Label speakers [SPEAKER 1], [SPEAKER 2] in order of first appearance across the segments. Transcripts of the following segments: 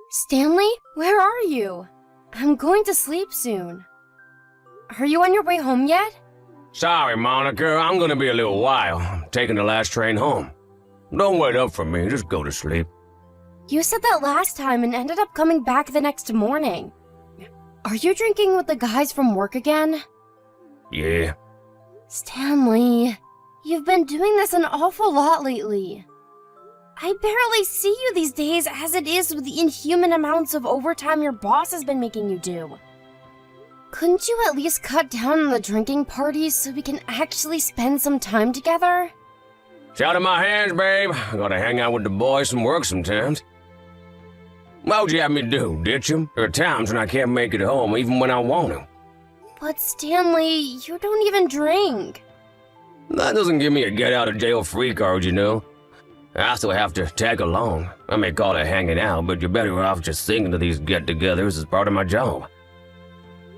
[SPEAKER 1] Stanley, where are you? I'm going to sleep soon. Are you on your way home yet?
[SPEAKER 2] Sorry, Monica, I'm gonna be a little while. I'm taking the last train home. Don't wait up for me, just go to sleep.
[SPEAKER 1] You said that last time and ended up coming back the next morning. Are you drinking with the guys from work again?
[SPEAKER 2] Yeah.
[SPEAKER 1] Stanley, you've been doing this an awful lot lately. I barely see you these days as it is with the inhuman amounts of overtime your boss has been making you do. Couldn't you at least cut down on the drinking parties so we can actually spend some time together?
[SPEAKER 2] It's out of my hands, babe. I gotta hang out with the boys and work sometimes. What would you have me do, ditch 'em? There are times when I can't make it home even when I want to.
[SPEAKER 1] But Stanley, you don't even drink.
[SPEAKER 2] That doesn't give me a get-out-of-jail-free card, you know. I still have to tag along. I may call it hanging out, but you're better off just thinking of these get-togethers as part of my job.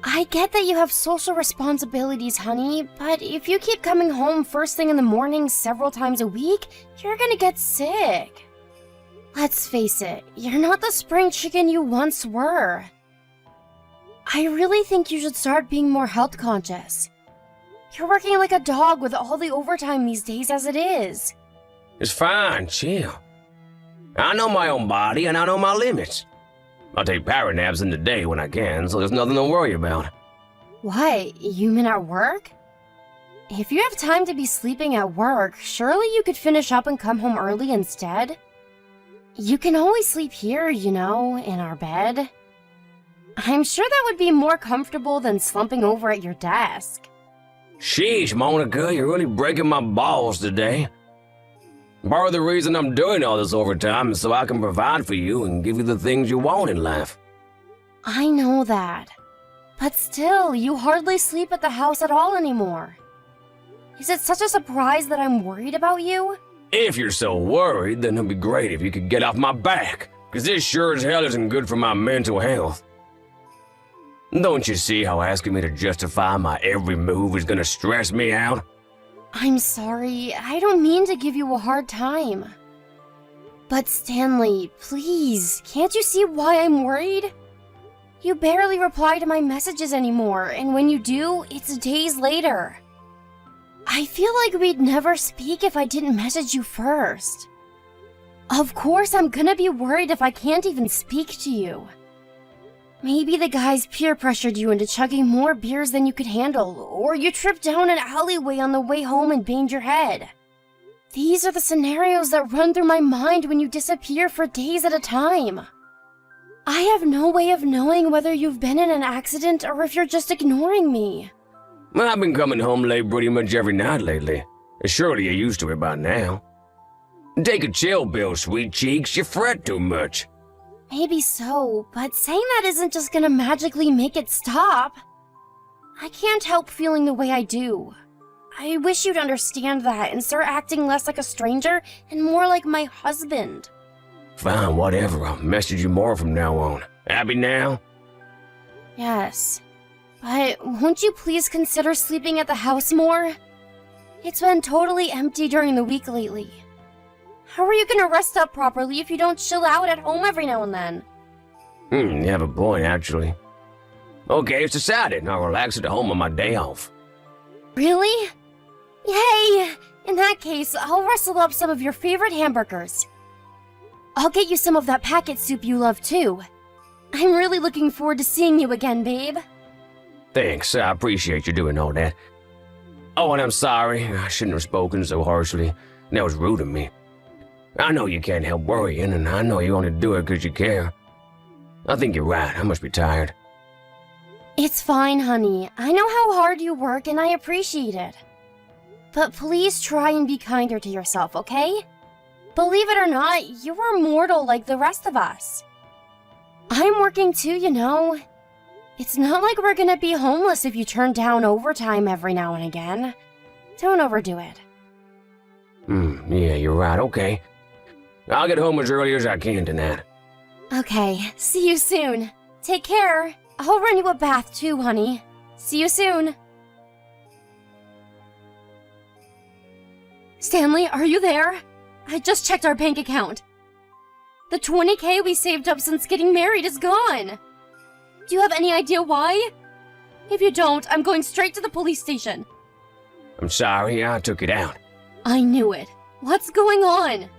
[SPEAKER 1] I get that you have social responsibilities, honey, but if you keep coming home first thing in the morning several times a week, you're gonna get sick. Let's face it, you're not the spring chicken you once were. I really think you should start being more health conscious. You're working like a dog with all the overtime these days as it is.
[SPEAKER 2] It's fine, chill. I know my own body and I know my limits. I'll take power naps in the day when I can, so there's nothing to worry about.
[SPEAKER 1] What, you mean at work? If you have time to be sleeping at work, surely you could finish up and come home early instead? You can always sleep here, you know, in our bed. I'm sure that would be more comfortable than slumping over at your desk.
[SPEAKER 2] Sheesh, Monica, you're really breaking my balls today. Part of the reason I'm doing all this overtime is so I can provide for you and give you the things you want in life.
[SPEAKER 1] I know that. But still, you hardly sleep at the house at all anymore. Is it such a surprise that I'm worried about you?
[SPEAKER 2] If you're so worried, then it'd be great if you could get off my back, because this sure as hell isn't good for my mental health. Don't you see how asking me to justify my every move is gonna stress me out?
[SPEAKER 1] I'm sorry, I don't mean to give you a hard time. But Stanley, please, can't you see why I'm worried? You barely reply to my messages anymore, and when you do, it's days later. I feel like we'd never speak if I didn't message you first. Of course I'm gonna be worried if I can't even speak to you. Maybe the guys peer pressured you into chugging more beers than you could handle, or you tripped down an alleyway on the way home and banged your head. These are the scenarios that run through my mind when you disappear for days at a time. I have no way of knowing whether you've been in an accident or if you're just ignoring me.
[SPEAKER 2] Well, I've been coming home late pretty much every night lately. Surely you're used to it by now. Take a chill pill, sweet cheeks, you fret too much.
[SPEAKER 1] Maybe so, but saying that isn't just gonna magically make it stop. I can't help feeling the way I do. I wish you'd understand that and start acting less like a stranger and more like my husband.
[SPEAKER 2] Fine, whatever. I'll message you more from now on. Happy now?
[SPEAKER 1] Yes. But won't you please consider sleeping at the house more? It's been totally empty during the week lately. How are you gonna rest up properly if you don't chill out at home every now and then?
[SPEAKER 2] You have a point, actually. Okay, it's decided. I'll relax at home on my day off.
[SPEAKER 1] Really? Yay! In that case, I'll rustle up some of your favorite hamburgers. I'll get you some of that packet soup you love too. I'm really looking forward to seeing you again, babe.
[SPEAKER 2] Thanks, I appreciate you doing all that. Oh, and I'm sorry. I shouldn't have spoken so harshly. That was rude of me. I know you can't help worrying, and I know you only do it because you care. I think you're right. I must be tired.
[SPEAKER 1] It's fine, honey. I know how hard you work, and I appreciate it. But please try and be kinder to yourself, okay? Believe it or not, you are mortal like the rest of us. I'm working too, you know. It's not like we're gonna be homeless if you turn down overtime every now and again. Don't overdo it.
[SPEAKER 2] Yeah, you're right. Okay. I'll get home as early as I can tonight.
[SPEAKER 1] Okay, see you soon. Take care. I'll run you a bath too, honey. See you soon. Stanley, are you there? I just checked our bank account. The 20K we saved up since getting married is gone. Do you have any idea why? If you don't, I'm going straight to the police station.
[SPEAKER 2] I'm sorry, I took it out.
[SPEAKER 1] I knew it. What's going on?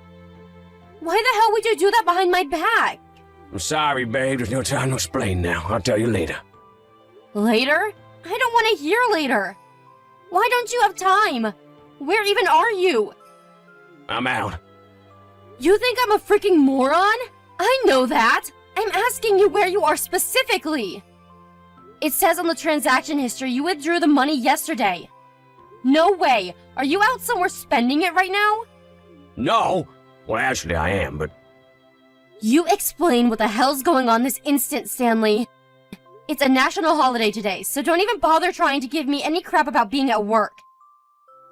[SPEAKER 1] Why the hell would you do that behind my back?
[SPEAKER 2] I'm sorry, babe. There's no time to explain now. I'll tell you later.
[SPEAKER 1] Later? I don't want to hear later. Why don't you have time? Where even are you?
[SPEAKER 2] I'm out.
[SPEAKER 1] You think I'm a freaking moron? I know that. I'm asking you where you are specifically. It says on the transaction history you withdrew the money yesterday. No way. Are you out somewhere spending it right now?
[SPEAKER 2] No. Well, actually, I am, but...
[SPEAKER 1] You explain what the hell's going on this instant, Stanley. It's a national holiday today, so don't even bother trying to give me any crap about being at work.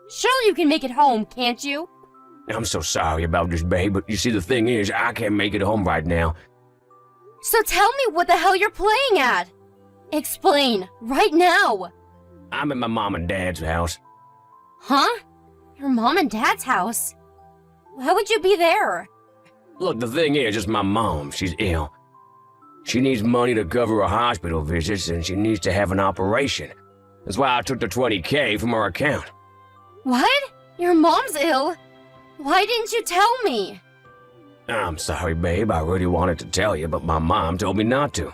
[SPEAKER 1] Surely you can make it home, can't you?
[SPEAKER 2] I'm so sorry about this, babe, but you see, the thing is, I can't make it home right now.
[SPEAKER 1] So tell me what the hell you're playing at. Explain, right now.
[SPEAKER 2] I'm at my mom and dad's house.
[SPEAKER 1] Huh? Your mom and dad's house? Why would you be there?
[SPEAKER 2] Look, the thing is, it's my mom. She's ill. She needs money to cover her hospital visits, and she needs to have an operation. That's why I took the 20K from her account.
[SPEAKER 1] What? Your mom's ill? Why didn't you tell me?
[SPEAKER 2] I'm sorry, babe. I really wanted to tell you, but my mom told me not to.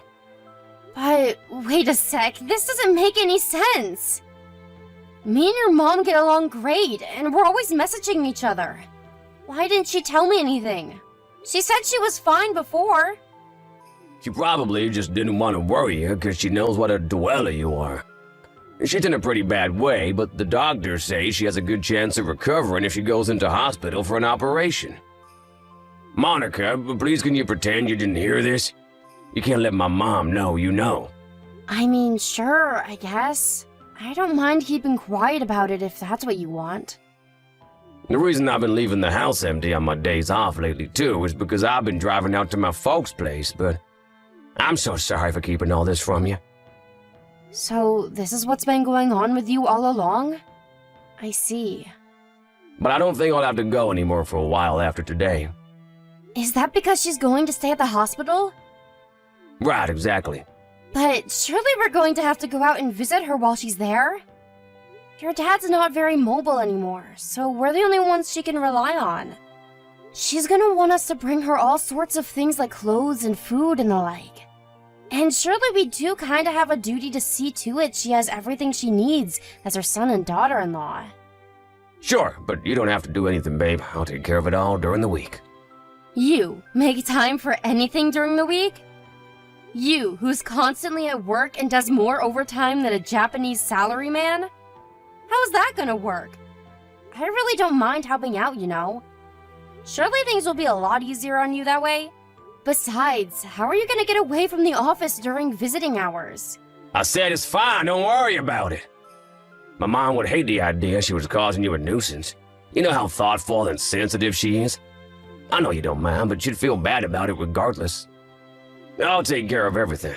[SPEAKER 1] But wait a sec, this doesn't make any sense. Me and your mom get along great, and we're always messaging each other. Why didn't she tell me anything? She said she was fine before.
[SPEAKER 2] She probably just didn't want to worry you because she knows what a dweller you are. She's in a pretty bad way, but the doctors say she has a good chance of recovering if she goes into hospital for an operation. Monica, please can you pretend you didn't hear this? You can't let my mom know you know.
[SPEAKER 1] I mean, sure, I guess. I don't mind keeping quiet about it if that's what you want.
[SPEAKER 2] The reason I've been leaving the house empty on my days off lately, too, is because I've been driving out to my folks' place, but I'm so sorry for keeping all this from you.
[SPEAKER 1] So, this is what's been going on with you all along? I see.
[SPEAKER 2] But I don't think I'll have to go anymore for a while after today.
[SPEAKER 1] Is that because she's going to stay at the hospital?
[SPEAKER 2] Right, exactly.
[SPEAKER 1] But surely we're going to have to go out and visit her while she's there? Your dad's not very mobile anymore, so we're the only ones she can rely on. She's gonna want us to bring her all sorts of things like clothes and food and the like. And surely we do kinda have a duty to see to it she has everything she needs as her son and daughter-in-law.
[SPEAKER 2] Sure, but you don't have to do anything, babe. I'll take care of it all during the week.
[SPEAKER 1] You make time for anything during the week? You, who's constantly at work and does more overtime than a Japanese salaryman? How's that gonna work? I really don't mind helping out, you know. Surely things will be a lot easier on you that way. Besides, how are you gonna get away from the office during visiting hours?
[SPEAKER 2] I said it's fine, don't worry about it. My mom would hate the idea she was causing you a nuisance. You know how thoughtful and sensitive she is? I know you don't mind, but you'd feel bad about it regardless. I'll take care of everything.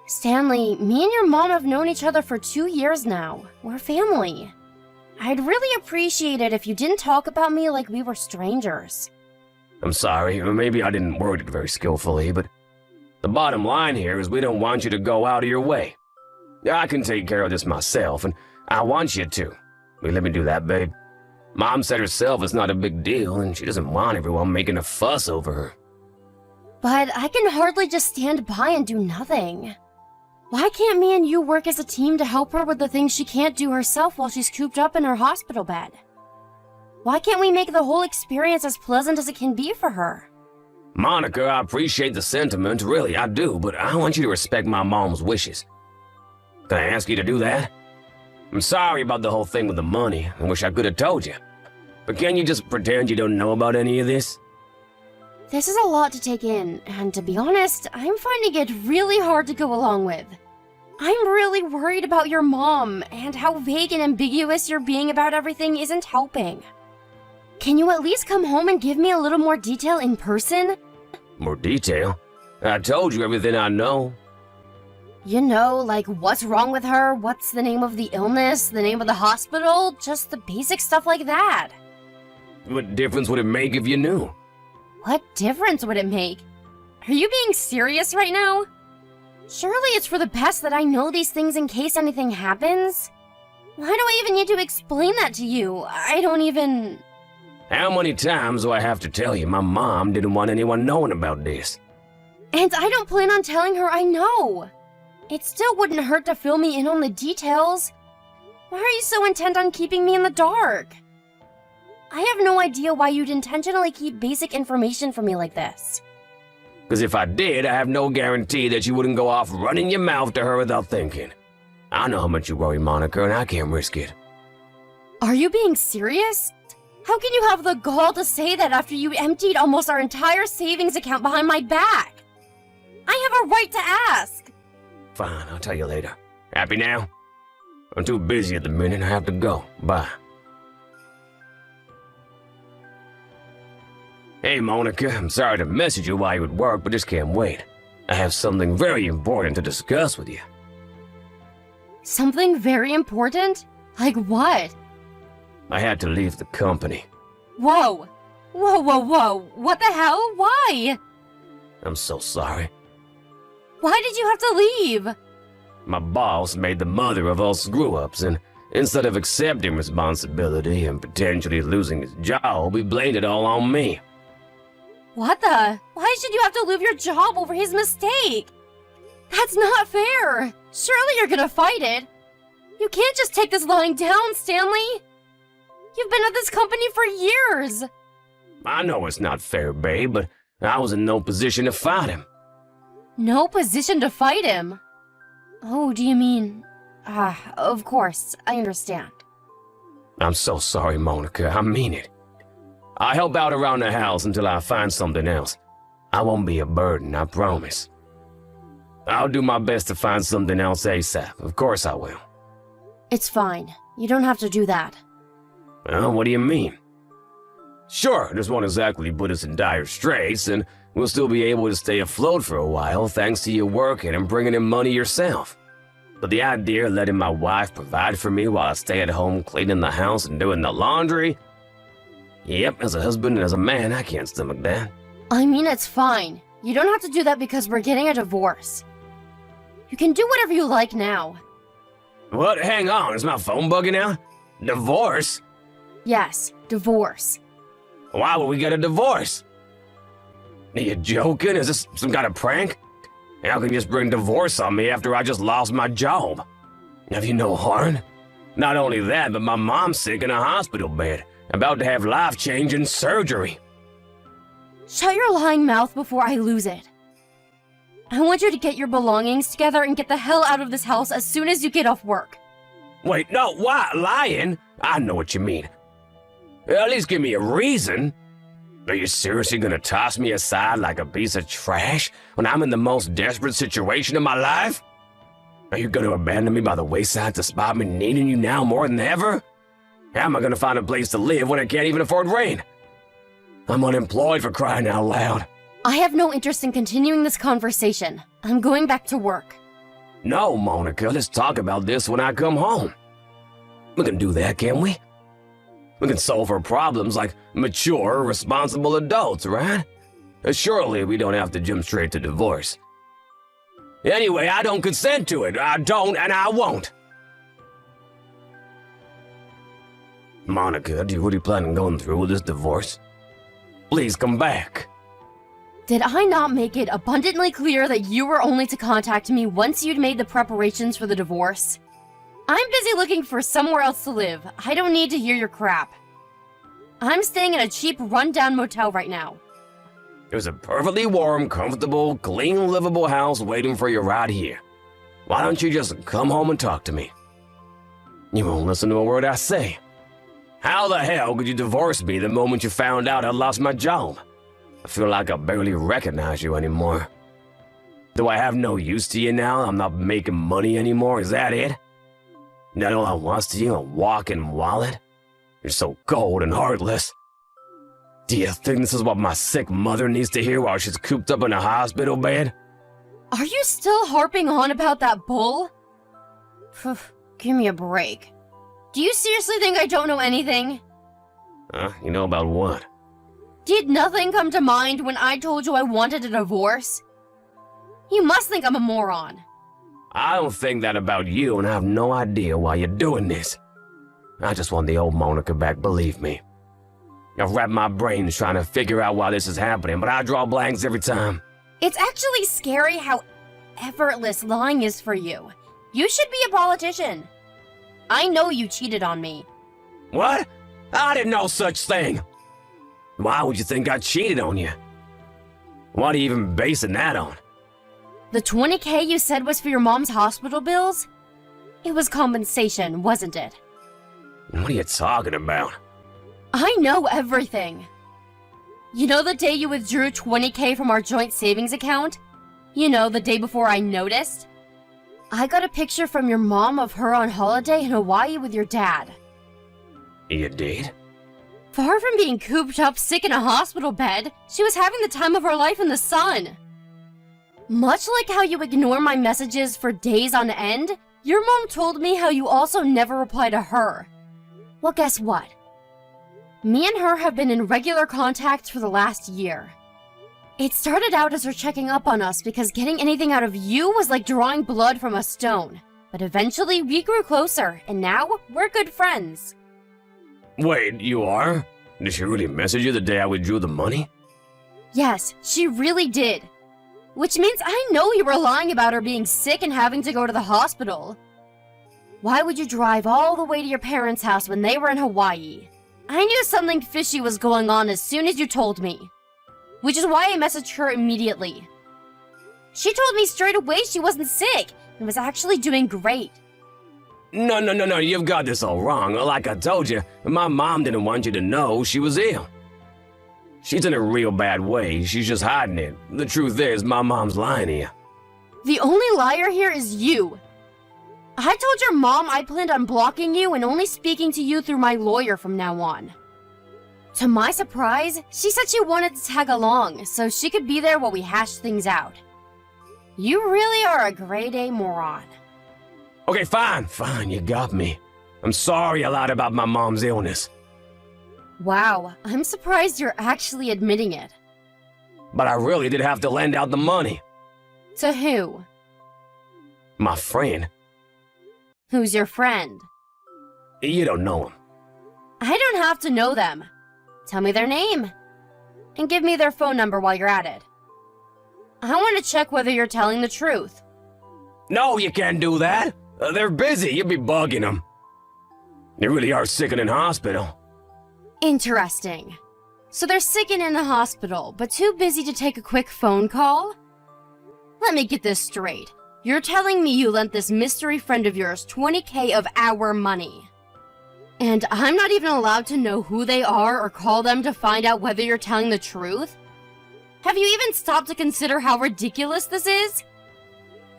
[SPEAKER 1] Stanley, me and your mom have known each other for 2 years now. We're family. I'd really appreciate it if you didn't talk about me like we were strangers.
[SPEAKER 2] I'm sorry, maybe I didn't word it very skillfully, but the bottom line here is we don't want you to go out of your way. I can take care of this myself, and I want you to. Will you let me do that, babe? Mom said herself it's not a big deal, and she doesn't want everyone making a fuss over her.
[SPEAKER 1] But I can hardly just stand by and do nothing. Why can't me and you work as a team to help her with the things she can't do herself while she's cooped up in her hospital bed? Why can't we make the whole experience as pleasant as it can be for her?
[SPEAKER 2] Monica, I appreciate the sentiment, really, I do, but I want you to respect my mom's wishes. Can I ask you to do that? I'm sorry about the whole thing with the money. I wish I could have told you. But can you just pretend you don't know about any of this?
[SPEAKER 1] This is a lot to take in, and to be honest, I'm finding it really hard to go along with. I'm really worried about your mom, and how vague and ambiguous you're being about everything isn't helping. Can you at least come home and give me a little more detail in person?
[SPEAKER 2] More detail? I told you everything I know.
[SPEAKER 1] You know, like what's wrong with her, what's the name of the illness, the name of the hospital, just the basic stuff like that.
[SPEAKER 2] What difference would it make if you knew?
[SPEAKER 1] What difference would it make? Are you being serious right now? Surely it's for the best that I know these things in case anything happens. Why do I even need to explain that to you? I don't even...
[SPEAKER 2] How many times do I have to tell you my mom didn't want anyone knowing about this?
[SPEAKER 1] And I don't plan on telling her I know. It still wouldn't hurt to fill me in on the details. Why are you so intent on keeping me in the dark? I have no idea why you'd intentionally keep basic information from me like this.
[SPEAKER 2] Because if I did, I have no guarantee that you wouldn't go off running your mouth to her without thinking. I know how much you worry, Monica, and I can't risk it.
[SPEAKER 1] Are you being serious? How can you have the gall to say that after you emptied almost our entire savings account behind my back? I have a right to ask.
[SPEAKER 2] Fine, I'll tell you later. Happy now? I'm too busy at the minute, I have to go. Bye. Hey, Monica, I'm sorry to message you while you're at work, but just can't wait. I have something very important to discuss with you.
[SPEAKER 1] Something very important? Like what?
[SPEAKER 2] I had to leave the company.
[SPEAKER 1] Whoa! Whoa, whoa, whoa! What the hell? Why?
[SPEAKER 2] I'm so sorry.
[SPEAKER 1] Why did you have to leave?
[SPEAKER 2] My boss made the mother of all screw-ups, and instead of accepting responsibility and potentially losing his job, he blamed it all on me.
[SPEAKER 1] What the? Why should you have to leave your job over his mistake? That's not fair! Surely you're gonna fight it! You can't just take this lying down, Stanley! You've been at this company for years!
[SPEAKER 2] I know it's not fair, babe, but I was in no position to fight him.
[SPEAKER 1] No position to fight him? Oh, do you mean... of course, I understand.
[SPEAKER 2] I'm so sorry, Monica, I mean it. I'll help out around the house until I find something else. I won't be a burden, I promise. I'll do my best to find something else ASAP, of course I will.
[SPEAKER 1] It's fine. You don't have to do that.
[SPEAKER 2] Well, what do you mean? Sure, this won't exactly put us in dire straits, and we'll still be able to stay afloat for a while thanks to you working and bringing in money yourself. But the idea of letting my wife provide for me while I stay at home cleaning the house and doing the laundry? Yep, as a husband and as a man, I can't stomach that.
[SPEAKER 1] I mean, it's fine. You don't have to do that because we're getting a divorce. You can do whatever you like now.
[SPEAKER 2] What? Hang on, is my phone bugging out? Divorce?
[SPEAKER 1] Yes, divorce.
[SPEAKER 2] Why would we get a divorce? Are you joking? Is this some kind of prank? How can you just bring divorce on me after I just lost my job? Have you no heart? Not only that, but my mom's sick in a hospital bed, about to have life-changing surgery.
[SPEAKER 1] Shut your lying mouth before I lose it. I want you to get your belongings together and get the hell out of this house as soon as you get off work.
[SPEAKER 2] Wait, no, what? Lying? I know what you mean. At least give me a reason. Are you seriously gonna toss me aside like a piece of trash when I'm in the most desperate situation of my life? Are you gonna abandon me by the wayside despite me needing you now more than ever? How am I gonna find a place to live when I can't even afford rent? I'm unemployed, for crying out loud.
[SPEAKER 1] I have no interest in continuing this conversation. I'm going back to work.
[SPEAKER 2] No, Monica, let's talk about this when I come home. We can do that, can't we? We can solve our problems like mature, responsible adults, right? Surely we don't have to jump straight to divorce. Anyway, I don't consent to it. I don't, and I won't. Monica, do you really plan on going through with this divorce? Please come back.
[SPEAKER 1] Did I not make it abundantly clear that you were only to contact me once you'd made the preparations for the divorce? I'm busy looking for somewhere else to live. I don't need to hear your crap. I'm staying in a cheap, run-down motel right now.
[SPEAKER 2] There's a perfectly warm, comfortable, clean, livable house waiting for you right here. Why don't you just come home and talk to me? You won't listen to a word I say. How the hell could you divorce me the moment you found out I lost my job? I feel like I barely recognize you anymore. Do I have no use to you now? I'm not making money anymore, is that it? That all I want to you, a walking wallet? You're so cold and heartless. Do you think this is what my sick mother needs to hear while she's cooped up in a hospital bed?
[SPEAKER 1] Are you still harping on about that bull? Give me a break. Do you seriously think I don't know anything?
[SPEAKER 2] You know about what?
[SPEAKER 1] Did nothing come to mind when I told you I wanted a divorce? You must think I'm a moron.
[SPEAKER 2] I don't think that about you, and I have no idea why you're doing this. I just want the old Monica back, believe me. I've wrapped my brains trying to figure out why this is happening, but I draw blanks every time.
[SPEAKER 1] It's actually scary how effortless lying is for you. You should be a politician. I know you cheated on me.
[SPEAKER 2] What? I did no such thing. Why would you think I cheated on you? What are you even basing that on?
[SPEAKER 1] The $20K you said was for your mom's hospital bills? It was compensation, wasn't it?
[SPEAKER 2] What are you talking about?
[SPEAKER 1] I know everything. You know the day you withdrew $20K from our joint savings account? You know, the day before I noticed? I got a picture from your mom of her on holiday in Hawaii with your dad.
[SPEAKER 2] You did?
[SPEAKER 1] Far from being cooped up sick in a hospital bed, she was having the time of her life in the sun. Much like how you ignore my messages for days on end, your mom told me how you also never reply to her. Well, guess what? Me and her have been in regular contact for the last year. It started out as her checking up on us because getting anything out of you was like drawing blood from a stone. But eventually we grew closer, and now we're good friends.
[SPEAKER 2] Wait, you are? Did she really message you the day I withdrew the money?
[SPEAKER 1] Yes, she really did. Which means I know you were lying about her being sick and having to go to the hospital. Why would you drive all the way to your parents' house when they were in Hawaii? I knew something fishy was going on as soon as you told me. Which is why I messaged her immediately. She told me straight away she wasn't sick and was actually doing great.
[SPEAKER 2] No, you've got this all wrong. Like I told you, my mom didn't want you to know she was ill. She's in a real bad way, she's just hiding it. The truth is, my mom's lying to you.
[SPEAKER 1] The only liar here is you. I told your mom I planned on blocking you and only speaking to you through my lawyer from now on. To my surprise, she said she wanted to tag along so she could be there while we hashed things out. You really are a grade A moron.
[SPEAKER 2] Okay, fine, you got me. I'm sorry I lied about my mom's illness.
[SPEAKER 1] Wow, I'm surprised you're actually admitting it.
[SPEAKER 2] But I really did have to lend out the money.
[SPEAKER 1] To who?
[SPEAKER 2] My friend.
[SPEAKER 1] Who's your friend?
[SPEAKER 2] You don't know him.
[SPEAKER 1] I don't have to know them. Tell me their name. And give me their phone number while you're at it. I want to check whether you're telling the truth.
[SPEAKER 2] No, you can't do that. They're busy, you'd be bugging them. They really are sick and in hospital.
[SPEAKER 1] Interesting. So they're sick and in the hospital, but too busy to take a quick phone call? Let me get this straight. You're telling me you lent this mystery friend of yours $20K of our money. And I'm not even allowed to know who they are or call them to find out whether you're telling the truth? Have you even stopped to consider how ridiculous this is?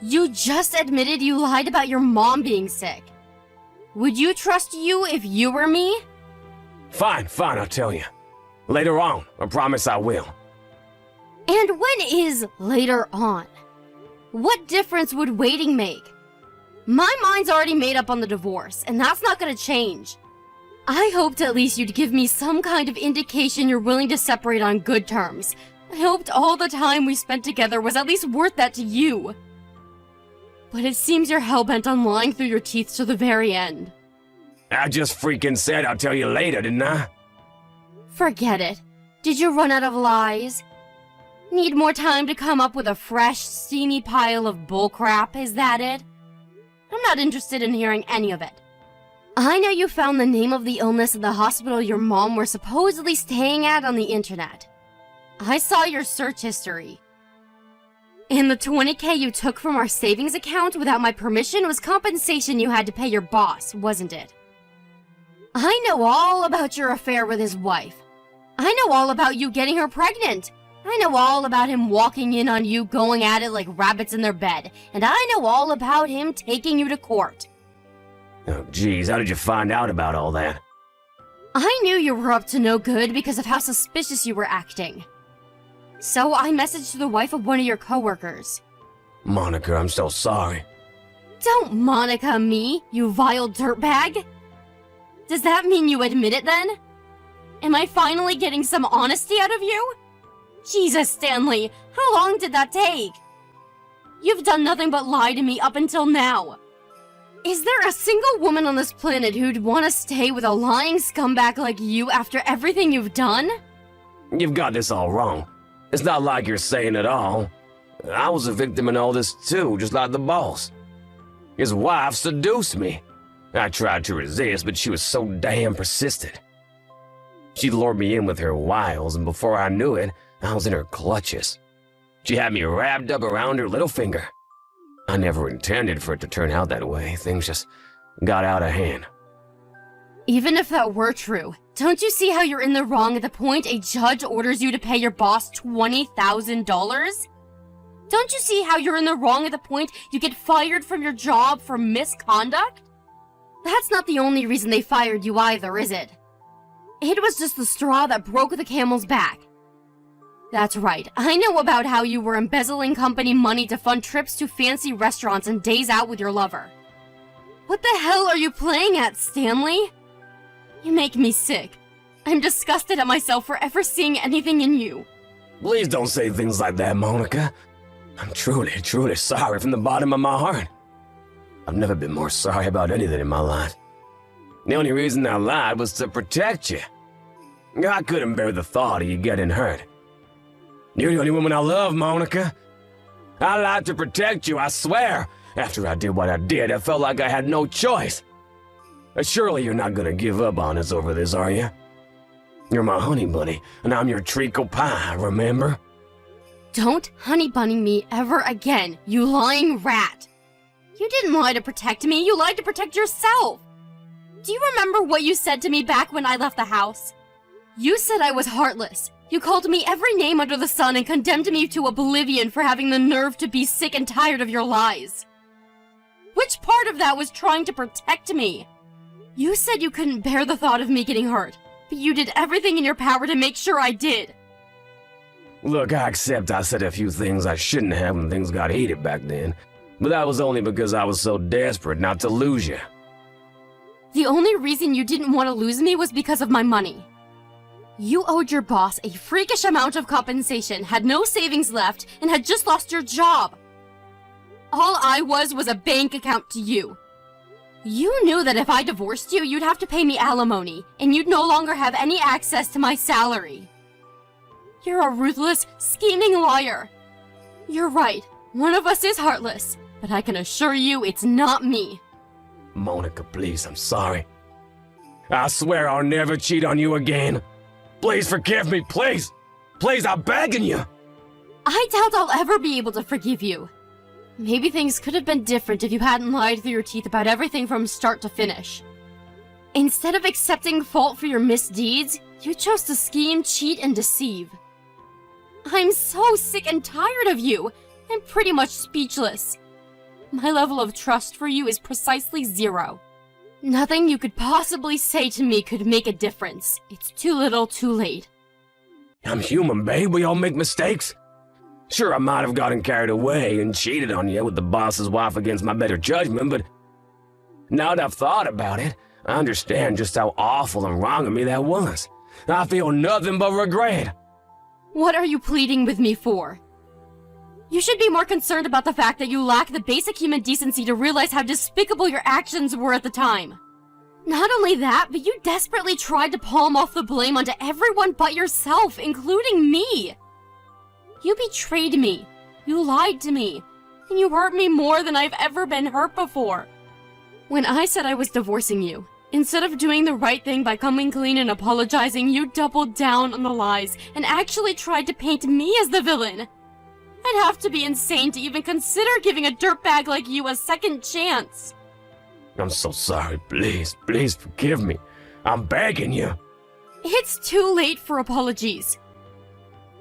[SPEAKER 1] You just admitted you lied about your mom being sick. Would you trust you if you were me?
[SPEAKER 2] Fine, I'll tell you. Later on, I promise I will.
[SPEAKER 1] And when is later on? What difference would waiting make? My mind's already made up on the divorce, and that's not gonna change. I hoped at least you'd give me some kind of indication you're willing to separate on good terms. I hoped all the time we spent together was at least worth that to you. But it seems you're hell-bent on lying through your teeth to the very end.
[SPEAKER 2] I just freaking said I'll tell you later, didn't I?
[SPEAKER 1] Forget it. Did you run out of lies? Need more time to come up with a fresh, steamy pile of bullcrap, is that it? I'm not interested in hearing any of it. I know you found the name of the illness at the hospital your mom were supposedly staying at on the internet. I saw your search history. And the $20K you took from our savings account without my permission was compensation you had to pay your boss, wasn't it? I know all about your affair with his wife. I know all about you getting her pregnant. I know all about him walking in on you going at it like rabbits in their bed. And I know all about him taking you to court.
[SPEAKER 2] Oh, geez, how did you find out about all that?
[SPEAKER 1] I knew you were up to no good because of how suspicious you were acting. So I messaged the wife of one of your coworkers.
[SPEAKER 2] Monica, I'm so sorry.
[SPEAKER 1] Don't Monica me, you vile dirtbag! Does that mean you admit it then? Am I finally getting some honesty out of you? Jesus, Stanley, how long did that take? You've done nothing but lie to me up until now. Is there a single woman on this planet who'd want to stay with a lying scumbag like you after everything you've done?
[SPEAKER 2] You've got this all wrong. It's not like you're saying it all. I was a victim in all this too, just like the boss. His wife seduced me. I tried to resist, but she was so damn persistent. She lured me in with her wiles, and before I knew it, I was in her clutches. She had me wrapped up around her little finger. I never intended for it to turn out that way. Things just got out of hand.
[SPEAKER 1] Even if that were true, don't you see how you're in the wrong at the point a judge orders you to pay your boss $20,000? Don't you see how you're in the wrong at the point you get fired from your job for misconduct? That's not the only reason they fired you either, is it? It was just the straw that broke the camel's back. That's right, I know about how you were embezzling company money to fund trips to fancy restaurants and days out with your lover. What the hell are you playing at, Stanley? You make me sick. I'm disgusted at myself for ever seeing anything in you.
[SPEAKER 2] Please don't say things like that, Monica. I'm truly, truly sorry from the bottom of my heart. I've never been more sorry about anything in my life. The only reason I lied was to protect you. I couldn't bear the thought of you getting hurt. You're the only woman I love, Monica. I lied to protect you, I swear. After I did what I did, I felt like I had no choice. Surely you're not gonna give up on us over this, are you? You're my honey bunny, and I'm your treacle pie, remember?
[SPEAKER 1] Don't honey bunny me ever again, you lying rat. You didn't lie to protect me, you lied to protect yourself. Do you remember what you said to me back when I left the house? You said I was heartless. You called me every name under the sun and condemned me to oblivion for having the nerve to be sick and tired of your lies. Which part of that was trying to protect me? You said you couldn't bear the thought of me getting hurt, but you did everything in your power to make sure I did.
[SPEAKER 2] Look, I accept I said a few things I shouldn't have when things got heated back then, but that was only because I was so desperate not to lose you.
[SPEAKER 1] The only reason you didn't want to lose me was because of my money. You owed your boss a freakish amount of compensation, had no savings left, and had just lost your job. All I was a bank account to you. You knew that if I divorced you, you'd have to pay me alimony, and you'd no longer have any access to my salary. You're a ruthless, scheming liar. You're right, one of us is heartless, but I can assure you it's not me.
[SPEAKER 2] Monica, please, I'm sorry. I swear I'll never cheat on you again. Please forgive me, please! Please, I'm begging you!
[SPEAKER 1] I doubt I'll ever be able to forgive you. Maybe things could have been different if you hadn't lied through your teeth about everything from start to finish. Instead of accepting fault for your misdeeds, you chose to scheme, cheat, and deceive. I'm so sick and tired of you. I'm pretty much speechless. My level of trust for you is precisely 0. Nothing you could possibly say to me could make a difference. It's too little, too late.
[SPEAKER 2] I'm human, babe. We all make mistakes. Sure, I might have gotten carried away and cheated on you with the boss's wife against my better judgment, but now that I've thought about it, I understand just how awful and wrong of me that was. I feel nothing but regret.
[SPEAKER 1] What are you pleading with me for? You should be more concerned about the fact that you lack the basic human decency to realize how despicable your actions were at the time. Not only that, but you desperately tried to palm off the blame onto everyone but yourself, including me. You betrayed me, you lied to me, and you hurt me more than I've ever been hurt before. When I said I was divorcing you, instead of doing the right thing by coming clean and apologizing, you doubled down on the lies and actually tried to paint me as the villain. I'd have to be insane to even consider giving a dirtbag like you a second chance.
[SPEAKER 2] I'm so sorry. Please, please forgive me. I'm begging you.
[SPEAKER 1] It's too late for apologies.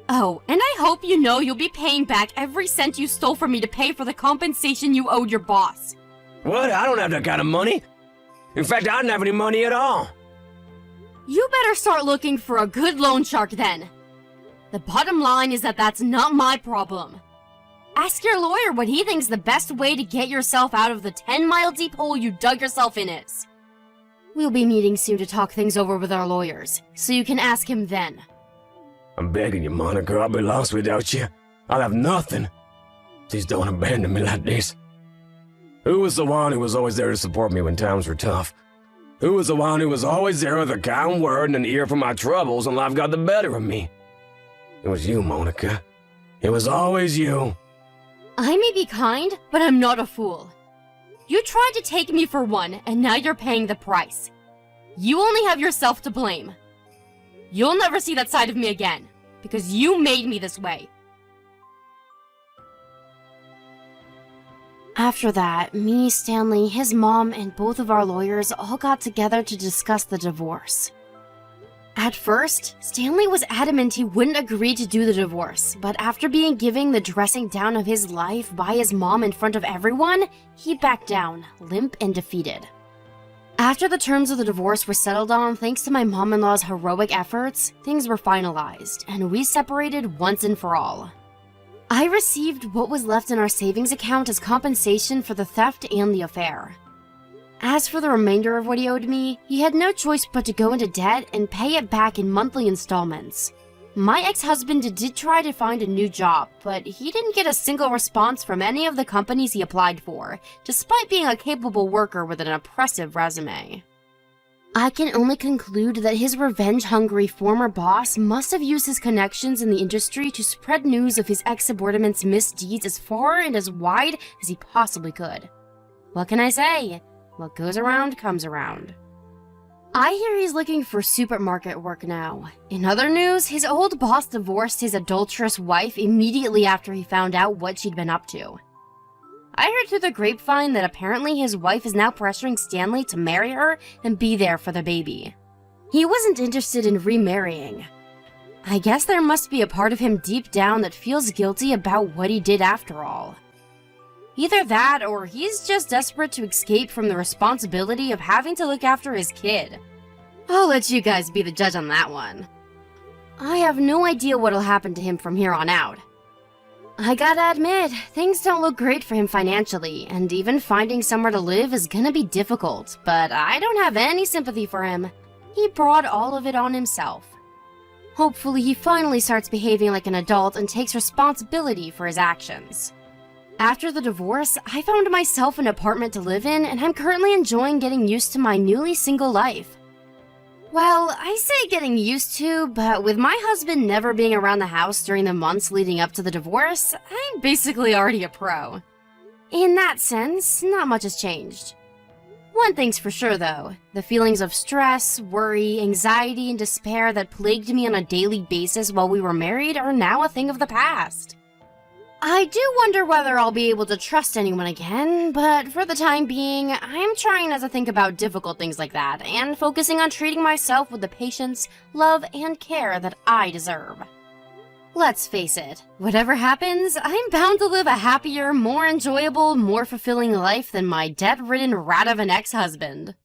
[SPEAKER 1] Oh, and I hope you know you'll be paying back every cent you stole from me to pay for the compensation you owed your boss.
[SPEAKER 2] What? I don't have that kind of money. In fact, I don't have any money at all.
[SPEAKER 1] You better start looking for a good loan shark then. The bottom line is that that's not my problem. Ask your lawyer what he thinks the best way to get yourself out of the 10-mile deep hole you dug yourself in is. We'll be meeting soon to talk things over with our lawyers, so you can ask him then.
[SPEAKER 2] I'm begging you, Monica, I'll be lost without you. I'll have nothing. Please don't abandon me like this. Who was the one who was always there to support me when times were tough? Who was the one who was always there with a kind word and an ear for my troubles when life got the better of me? It was you, Monica. It was always you.
[SPEAKER 1] I may be kind, but I'm not a fool. You tried to take me for one, and now you're paying the price. You only have yourself to blame. You'll never see that side of me again, because you made me this way. After that, me, Stanley, his mom, and both of our lawyers all got together to discuss the divorce. At first, Stanley was adamant he wouldn't agree to do the divorce, but after being given the dressing down of his life by his mom in front of everyone, he backed down, limp and defeated. After the terms of the divorce were settled on thanks to my mom-in-law's heroic efforts, things were finalized, and we separated once and for all. I received what was left in our savings account as compensation for the theft and the affair. As for the remainder of what he owed me, he had no choice but to go into debt and pay it back in monthly installments. My ex-husband did try to find a new job, but he didn't get a single response from any of the companies he applied for, despite being a capable worker with an impressive resume. I can only conclude that his revenge-hungry former boss must have used his connections in the industry to spread news of his ex-subordinate's misdeeds as far and as wide as he possibly could. What can I say? What goes around comes around. I hear he's looking for supermarket work now. In other news, his old boss divorced his adulterous wife immediately after he found out what she'd been up to. I heard through the grapevine that apparently his wife is now pressuring Stanley to marry her and be there for the baby. He wasn't interested in remarrying. I guess there must be a part of him deep down that feels guilty about what he did after all. Either that, or he's just desperate to escape from the responsibility of having to look after his kid. I'll let you guys be the judge on that one. I have no idea what'll happen to him from here on out. I gotta admit, things don't look great for him financially, and even finding somewhere to live is gonna be difficult, but I don't have any sympathy for him. He brought all of it on himself. Hopefully he finally starts behaving like an adult and takes responsibility for his actions. After the divorce, I found myself an apartment to live in, and I'm currently enjoying getting used to my newly single life. Well, I say getting used to, but with my husband never being around the house during the months leading up to the divorce, I'm basically already a pro. In that sense, not much has changed. One thing's for sure though, the feelings of stress, worry, anxiety, and despair that plagued me on a daily basis while we were married are now a thing of the past. I do wonder whether I'll be able to trust anyone again, but for the time being, I'm trying not to think about difficult things like that and focusing on treating myself with the patience, love, and care that I deserve. Let's face it, whatever happens, I'm bound to live a happier, more enjoyable, more fulfilling life than my debt-ridden rat of an ex-husband.